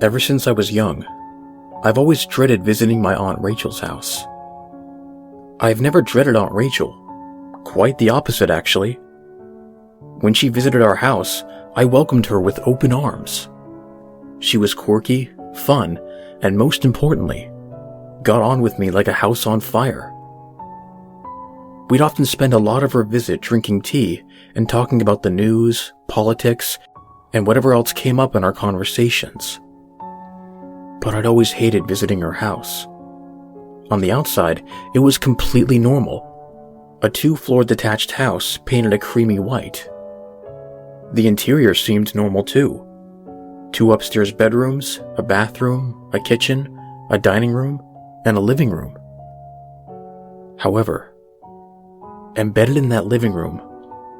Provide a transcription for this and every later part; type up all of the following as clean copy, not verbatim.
Ever since I was young, I've always dreaded visiting my Aunt Rachel's house. I've never dreaded Aunt Rachel. Quite the opposite, actually. When she visited our house, I welcomed her with open arms. She was quirky, fun, and most importantly, got on with me like a house on fire. We'd often spend a lot of her visit drinking tea and talking about the news, politics, and whatever else came up in our conversations. But I'd always hated visiting her house. On the outside, it was completely normal. A 2-floor detached house painted a creamy white. The interior seemed normal too. 2 upstairs bedrooms, a bathroom, a kitchen, a dining room, and a living room. However, embedded in that living room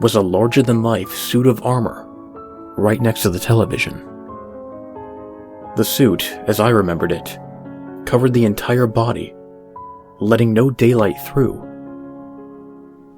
was a larger-than-life suit of armor right next to the television. The suit, as I remembered it, covered the entire body, letting no daylight through.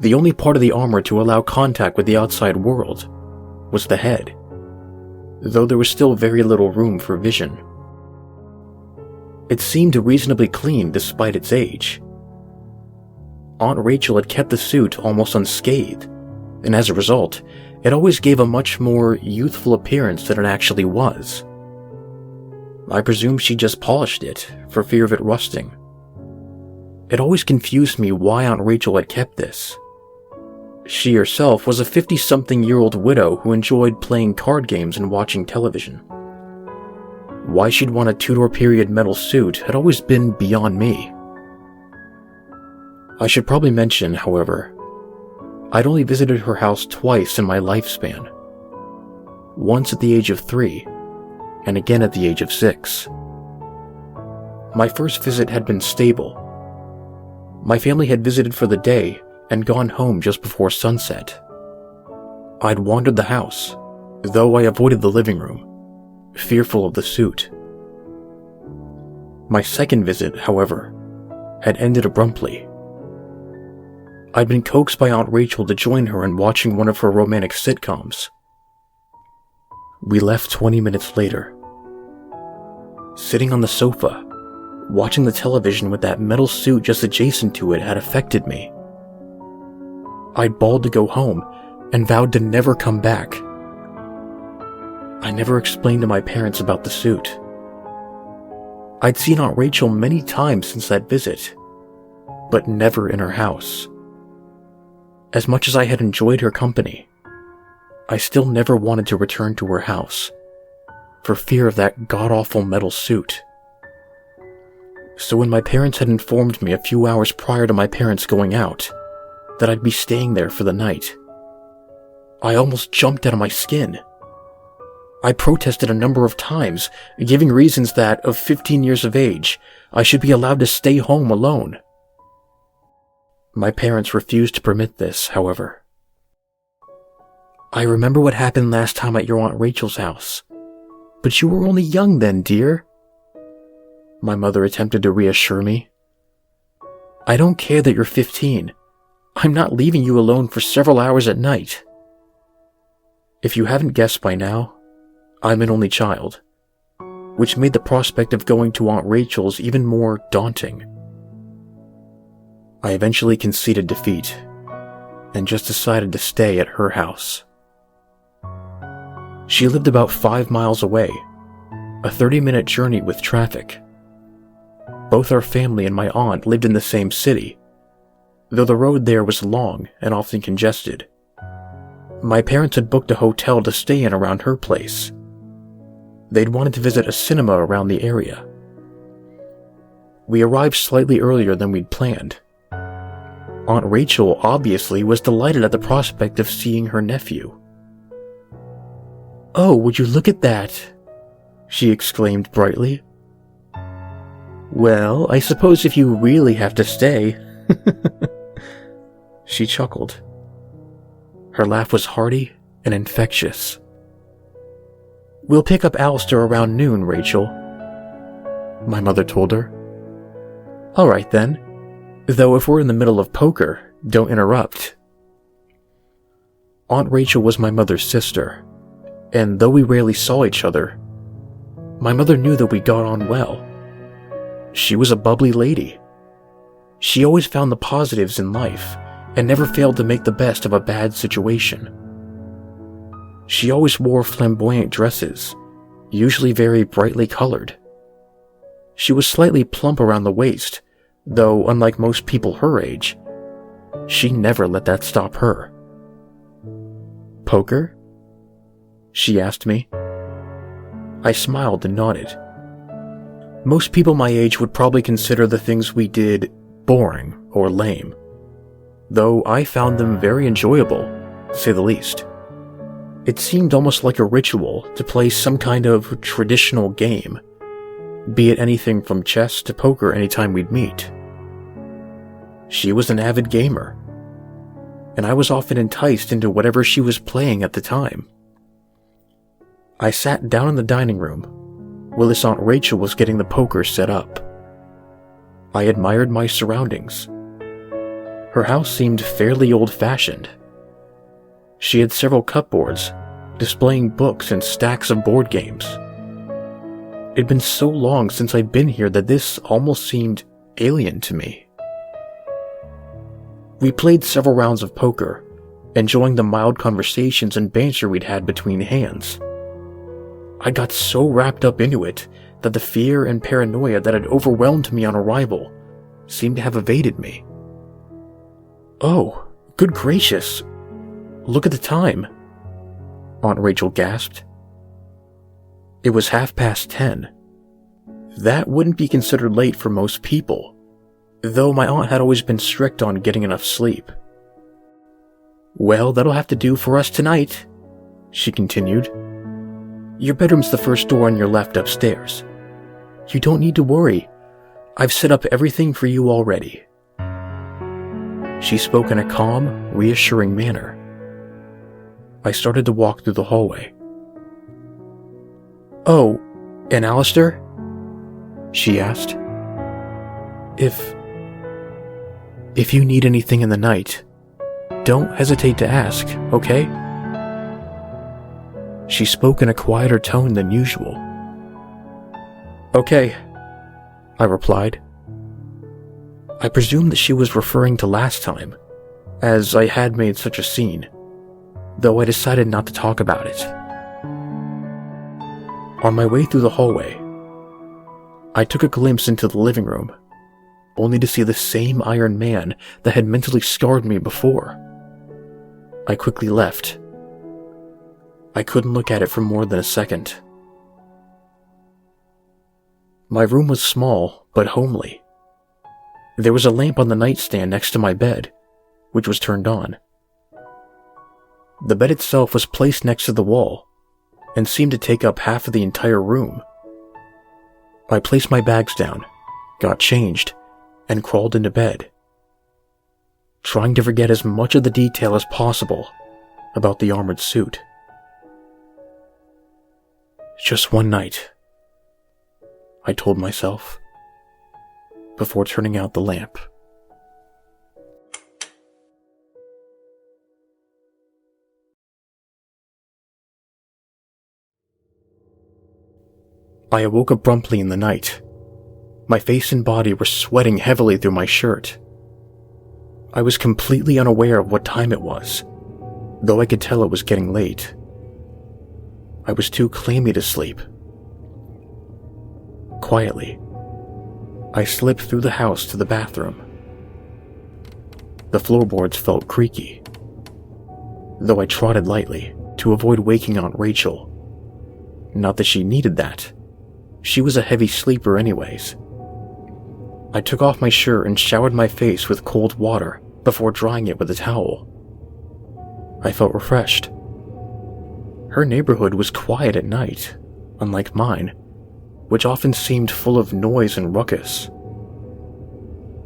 The only part of the armor to allow contact with the outside world was the head, though there was still very little room for vision. It seemed reasonably clean despite its age. Aunt Rachel had kept the suit almost unscathed, and as a result, it always gave a much more youthful appearance than it actually was. I presume she just polished it for fear of it rusting. It always confused me why Aunt Rachel had kept this. She herself was a 50-something-year-old widow who enjoyed playing card games and watching television. Why she'd want a Tudor period metal suit had always been beyond me. I should probably mention, however, I'd only visited her house twice in my lifespan. Once at the age of 3, and again at the age of 6. My first visit had been stable. My family had visited for the day and gone home just before sunset. I'd wandered the house, though I avoided the living room, fearful of the suit. My second visit, however, had ended abruptly. I'd been coaxed by Aunt Rachel to join her in watching one of her romantic sitcoms. We left 20 minutes later. Sitting on the sofa, watching the television with that metal suit just adjacent to it had affected me. I'd bawled to go home and vowed to never come back. I never explained to my parents about the suit. I'd seen Aunt Rachel many times since that visit, but never in her house. As much as I had enjoyed her company, I still never wanted to return to her house, for fear of that god-awful metal suit. So when my parents had informed me a few hours prior to my parents going out that I'd be staying there for the night, I almost jumped out of my skin. I protested a number of times, giving reasons that, of 15 years of age, I should be allowed to stay home alone. My parents refused to permit this, however. I remember what happened last time at your Aunt Rachel's house. But you were only young then, dear. My mother attempted to reassure me. I don't care that you're 15. I'm not leaving you alone for several hours at night. If you haven't guessed by now, I'm an only child, which made the prospect of going to Aunt Rachel's even more daunting. I eventually conceded defeat and just decided to stay at her house. She lived about 5 miles away, a 30-minute journey with traffic. Both our family and my aunt lived in the same city, though the road there was long and often congested. My parents had booked a hotel to stay in around her place. They'd wanted to visit a cinema around the area. We arrived slightly earlier than we'd planned. Aunt Rachel obviously was delighted at the prospect of seeing her nephew. "Oh, would you look at that?" she exclaimed brightly. "Well, I suppose if you really have to stay." She chuckled. Her laugh was hearty and infectious. "We'll pick up Alistair around noon, Rachel," my mother told her. "All right then. Though if we're in the middle of poker, don't interrupt." Aunt Rachel was my mother's sister, and though we rarely saw each other, My mother knew that we got on well. She was a bubbly lady. She always found the positives in life and never failed to make the best of a bad situation. She always wore flamboyant dresses, usually very brightly colored. She was slightly plump around the waist, though unlike most people her age, she never let that stop her. "Poker?" she asked me. I smiled and nodded. Most people my age would probably consider the things we did boring or lame, though I found them very enjoyable, to say the least. It seemed almost like a ritual to play some kind of traditional game, be it anything from chess to poker anytime we'd meet. She was an avid gamer, and I was often enticed into whatever she was playing at the time. I sat down in the dining room, while his Aunt Rachel was getting the poker set up. I admired my surroundings. Her house seemed fairly old-fashioned. She had several cupboards, displaying books and stacks of board games. It'd been so long since I'd been here that this almost seemed alien to me. We played several rounds of poker, enjoying the mild conversations and banter we'd had between hands. I got so wrapped up into it that the fear and paranoia that had overwhelmed me on arrival seemed to have evaded me. "Oh, good gracious! Look at the time," Aunt Rachel gasped. It was 10:30. That wouldn't be considered late for most people, though my aunt had always been strict on getting enough sleep. "Well, that'll have to do for us tonight," she continued. "Your bedroom's the first door on your left upstairs. You don't need to worry. I've set up everything for you already." She spoke in a calm, reassuring manner. I started to walk through the hallway. "Oh, and Alistair?" she asked. If you need anything in the night, don't hesitate to ask, okay?" She spoke in a quieter tone than usual. "Okay," I replied. I presumed that she was referring to last time, as I had made such a scene, though I decided not to talk about it. On my way through the hallway, I took a glimpse into the living room, only to see the same Iron Man that had mentally scarred me before. I quickly left. I couldn't look at it for more than a second. My room was small, but homely. There was a lamp on the nightstand next to my bed, which was turned on. The bed itself was placed next to the wall, and seemed to take up half of the entire room. I placed my bags down, got changed, and crawled into bed, trying to forget as much of the detail as possible about the armored suit. Just one night, I told myself, before turning out the lamp. I awoke abruptly in the night. My face and body were sweating heavily through my shirt. I was completely unaware of what time it was, though I could tell it was getting late. I was too clammy to sleep. Quietly, I slipped through the house to the bathroom. The floorboards felt creaky, though I trotted lightly to avoid waking Aunt Rachel. Not that she needed that. She was a heavy sleeper anyways. I took off my shirt and showered my face with cold water before drying it with a towel. I felt refreshed. Her neighborhood was quiet at night, unlike mine, which often seemed full of noise and ruckus.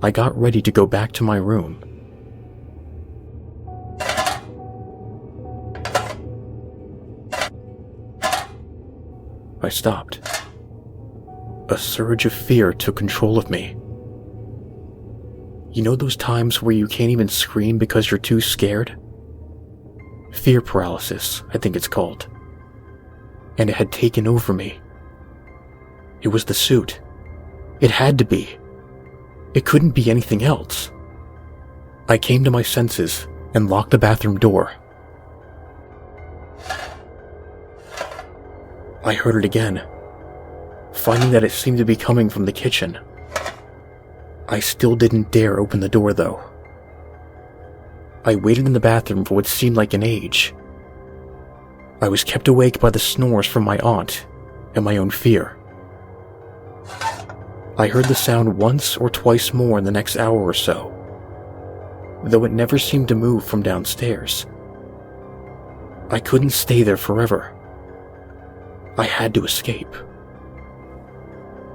I got ready to go back to my room. I stopped. A surge of fear took control of me. You know those times where you can't even scream because you're too scared? Fear paralysis, I think it's called. And it had taken over me. It was the suit. It had to be. It couldn't be anything else. I came to my senses and locked the bathroom door. I heard it again, finding that it seemed to be coming from the kitchen. I still didn't dare open the door, though. I waited in the bathroom for what seemed like an age. I was kept awake by the snores from my aunt and my own fear. I heard the sound once or twice more in the next hour or so, though it never seemed to move from downstairs. I couldn't stay there forever. I had to escape.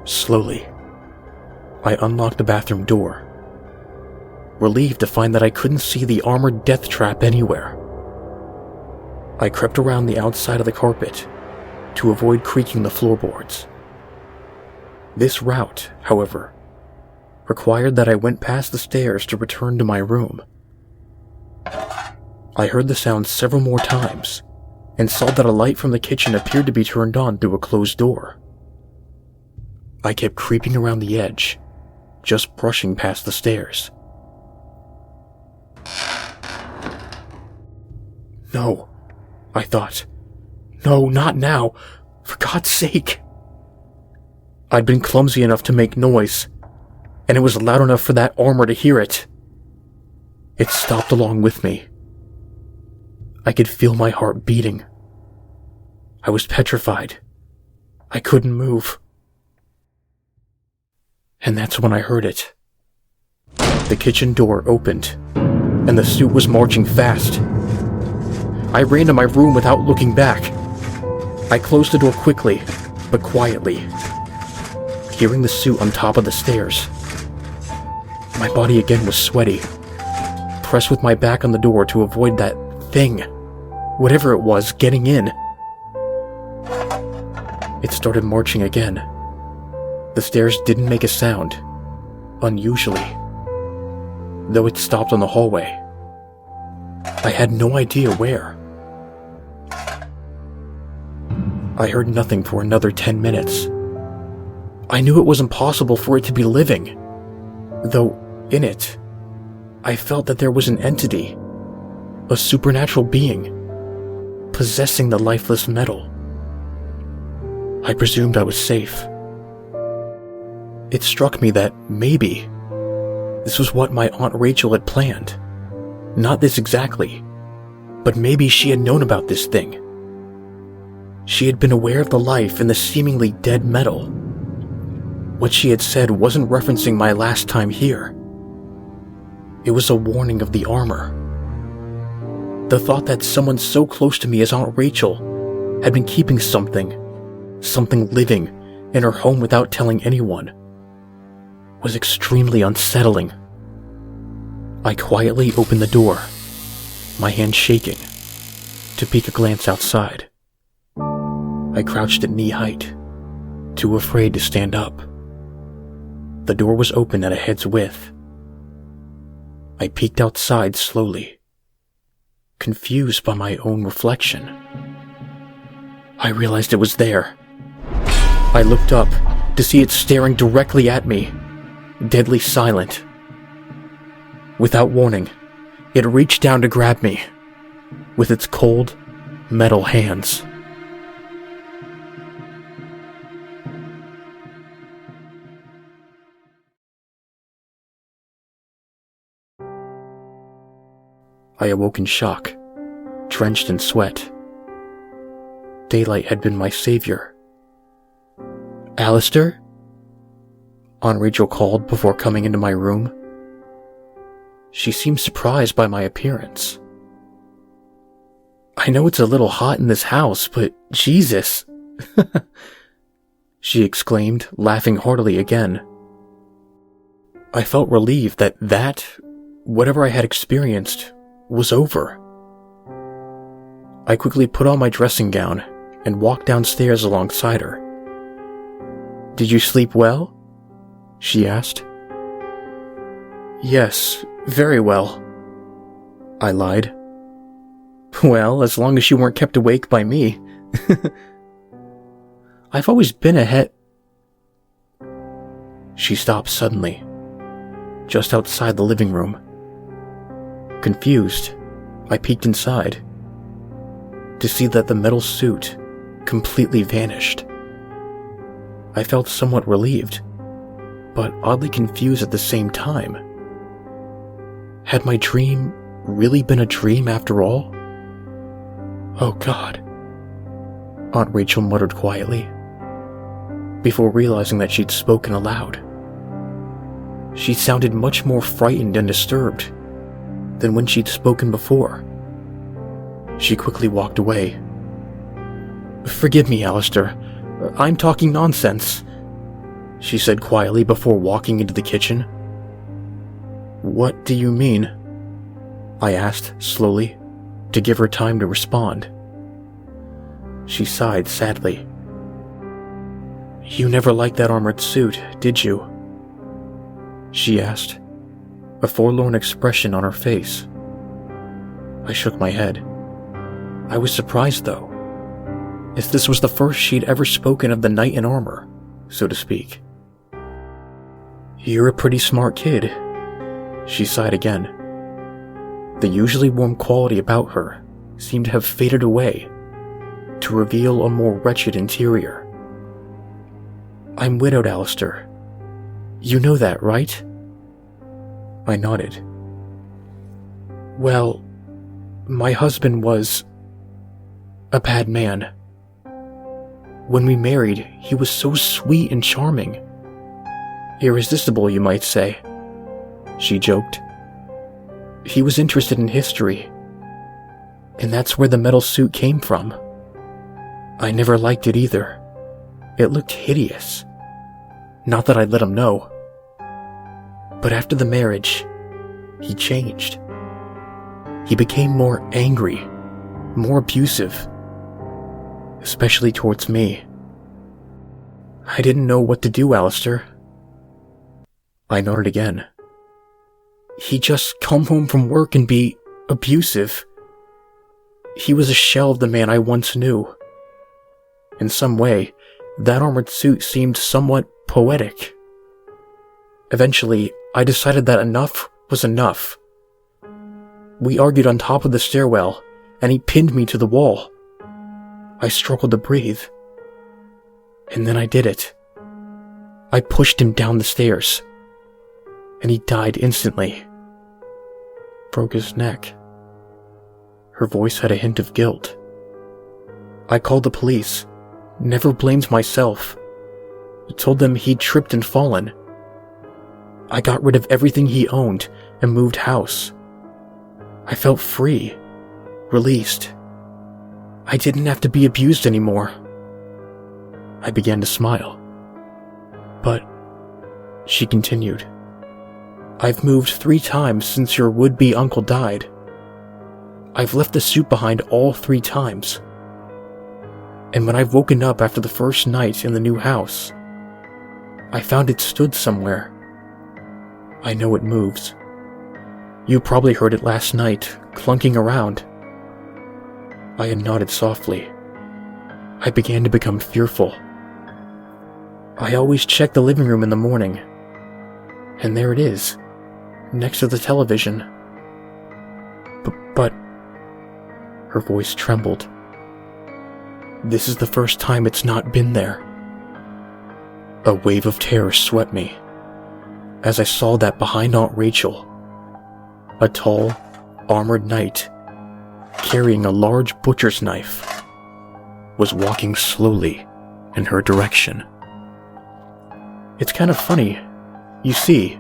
Slowly, I unlocked the bathroom door, relieved to find that I couldn't see the armored death trap anywhere. I crept around the outside of the carpet to avoid creaking the floorboards. This route, however, required that I went past the stairs to return to my room. I heard the sound several more times and saw that a light from the kitchen appeared to be turned on through a closed door. I kept creeping around the edge, just brushing past the stairs. No, I thought. No, not now. For God's sake. I'd been clumsy enough to make noise, and it was loud enough for that armor to hear it. It stopped along with me. I could feel my heart beating. I was petrified. I couldn't move. And that's when I heard it. The kitchen door opened, and the suit was marching fast. I ran to my room without looking back. I closed the door quickly, but quietly, hearing the suit on top of the stairs. My body again was sweaty, pressed with my back on the door to avoid that thing, whatever it was, getting in. It started marching again. The stairs didn't make a sound, unusually, though it stopped on the hallway. I had no idea where. I heard nothing for another 10 minutes. I knew it was impossible for it to be living, though in it, I felt that there was an entity, a supernatural being, possessing the lifeless metal. I presumed I was safe. It struck me that maybe this was what my Aunt Rachel had planned. Not this exactly, but maybe she had known about this thing. She had been aware of the life in the seemingly dead metal. What she had said wasn't referencing my last time here. It was a warning of the armor. The thought that someone so close to me as Aunt Rachel had been keeping something living in her home without telling anyone was extremely unsettling. I quietly opened the door, my hand shaking, to peek a glance outside. I crouched at knee height, too afraid to stand up. The door was open at a head's width. I peeked outside slowly, confused by my own reflection. I realized it was there. I looked up to see it staring directly at me, deadly silent. Without warning, it reached down to grab me with its cold, metal hands. I awoke in shock, drenched in sweat. Daylight had been my savior. "Alistair?" Aunt Rachel called before coming into my room. She seemed surprised by my appearance. "I know it's a little hot in this house, but Jesus!" she exclaimed, laughing heartily again. I felt relieved that whatever I had experienced, was over. I quickly put on my dressing gown and walked downstairs alongside her. "Did you sleep well?" she asked. "Yes, very well," I lied. "Well, as long as you weren't kept awake by me." I've always been She stopped suddenly, just outside the living room. Confused, I peeked inside to see that the metal suit completely vanished. I felt somewhat relieved, but oddly confused at the same time. Had my dream really been a dream after all? Oh God, Aunt Rachel muttered quietly, before realizing that she'd spoken aloud. She sounded much more frightened and disturbed than when she'd spoken before. She quickly walked away. "Forgive me, Alistair. I'm talking nonsense," she said quietly before walking into the kitchen. "What do you mean?" I asked slowly, to give her time to respond. She sighed sadly. "You never liked that armored suit, did you?" she asked, a forlorn expression on her face. I shook my head. I was surprised, though, as this was the first she'd ever spoken of the knight in armor, so to speak. "You're a pretty smart kid," she sighed again. The usually warm quality about her seemed to have faded away to reveal a more wretched interior. "I'm widowed, Alistair. You know that, right?" I nodded. "Well, my husband was a bad man. When we married, he was so sweet and charming. Irresistible, you might say," she joked. "He was interested in history, and that's where the metal suit came from. I never liked it either. It looked hideous. Not that I'd let him know. But after the marriage, he changed. He became more angry, more abusive, especially towards me. I didn't know what to do, Alistair." I nodded again. "He'd just come home from work and be abusive. He was a shell of the man I once knew. In some way, that armored suit seemed somewhat poetic. Eventually, I decided that enough was enough. We argued on top of the stairwell, and he pinned me to the wall. I struggled to breathe. And then I did it. I pushed him down the stairs, and he died instantly. Broke his neck." Her voice had a hint of guilt. "I called the police, never blamed myself. Told them he'd tripped and fallen. I got rid of everything he owned and moved house. I felt free, released. I didn't have to be abused anymore." I began to smile. "But," she continued, "I've moved 3 times since your would-be uncle died. I've left the suit behind all 3 times. And when I've woken up after the first night in the new house, I found it stood somewhere. I know it moves. You probably heard it last night, clunking around." I had nodded softly. I began to become fearful. "I always check the living room in the morning, and there it is, next to the television. But," her voice trembled, "this is the first time it's not been there." A wave of terror swept me as I saw that behind Aunt Rachel, a tall, armored knight carrying a large butcher's knife was walking slowly in her direction. It's kind of funny. You see,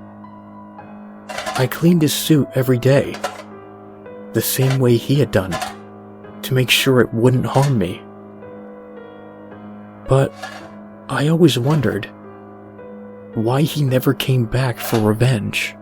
I cleaned his suit every day, the same way he had done, to make sure it wouldn't harm me. But I always wondered why he never came back for revenge.